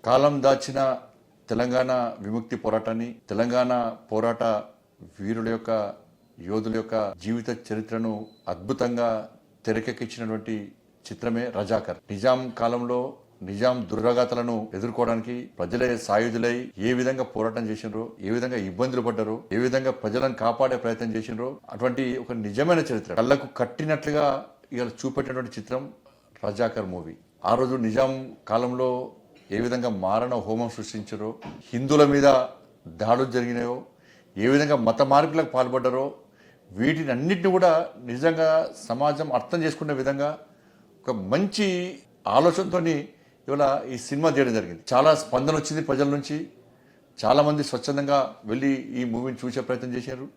కాలం దాచిన తెలంగాణ విముక్తి పోరాటాన్ని, తెలంగాణ పోరాట వీరుల యొక్క యోధుల యొక్క జీవిత చరిత్రను అద్భుతంగా తెరకెక్కించినటువంటి చిత్రమే రజాకర్. నిజాం కాలంలో నిజాం దుర్గాతలను ఎదుర్కోవడానికి ప్రజలే సాయుధులై ఏ విధంగా పోరాటం చేసినరో, ఏ విధంగా ఇబ్బందులు పడ్డారో, ఏ విధంగా ప్రజలను కాపాడే ప్రయత్నం చేసినరో అటువంటి ఒక నిజమైన చరిత్ర కళ్ళకు కట్టినట్లుగా ఇవాళ చూపెట్టినటువంటి చిత్రం రజాకర్ మూవీ. ఆ రోజు నిజాం కాలంలో ఏ విధంగా మారణ హోమం సృష్టించారో, హిందువుల మీద దాడులు జరిగినాయో, ఏ విధంగా మత మార్పులకు పాల్పడ్డారో, వీటిని అన్నింటినీ కూడా నిజంగా సమాజం అర్థం చేసుకునే విధంగా ఒక మంచి ఆలోచనతో ఇవాళ ఈ సినిమా తీయడం జరిగింది. చాలా స్పందన వచ్చింది ప్రజల నుంచి. చాలామంది స్వచ్ఛందంగా వెళ్ళి ఈ మూవీని చూసే ప్రయత్నం చేశారు,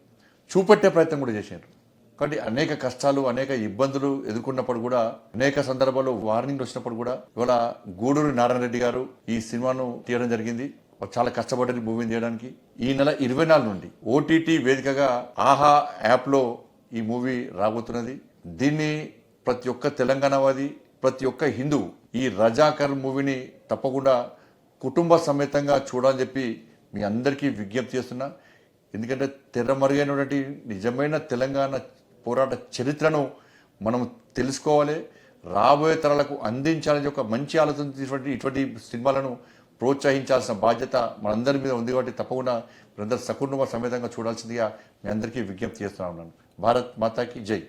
చూపెట్టే ప్రయత్నం కూడా చేశారు. కాబట్టి అనేక కష్టాలు, అనేక ఇబ్బందులు ఎదుర్కొన్నప్పుడు కూడా, అనేక సందర్భాల్లో వార్నింగ్ వచ్చినప్పుడు కూడా ఇవాళ గూడూరి నారాయణ రెడ్డి గారు ఈ సినిమాను తీయడం జరిగింది. చాలా కష్టపడ్డారు మూవీని తీయడానికి. ఈ నెల 24 నుండి ఓటీటీ వేదికగా ఆహా యాప్లో ఈ మూవీ రాబోతున్నది. దీన్ని ప్రతి ఒక్క తెలంగాణవాది, ప్రతి ఒక్క హిందువు ఈ రజాకర్ మూవీని తప్పకుండా కుటుంబ సమేతంగా చూడాలని చెప్పి మీ అందరికీ విజ్ఞప్తి చేస్తున్నా. ఎందుకంటే తెరమరుగైనటువంటి నిజమైన తెలంగాణ పోరాట చరిత్రను మనం తెలుసుకోవాలి, రాబోయే తరాలకు అందించాలని ఒక మంచి ఆలోచన ఇటువంటి సినిమాలను ప్రోత్సహించాల్సిన బాధ్యత మనందరి మీద ఉంది. కాబట్టి తప్పకుండా మీరందరూ సకుటుంబ సమేతంగా చూడాల్సిందిగా మీ అందరికీ విజ్ఞప్తి చేస్తున్నాను. భారత్ మాతాకి జై.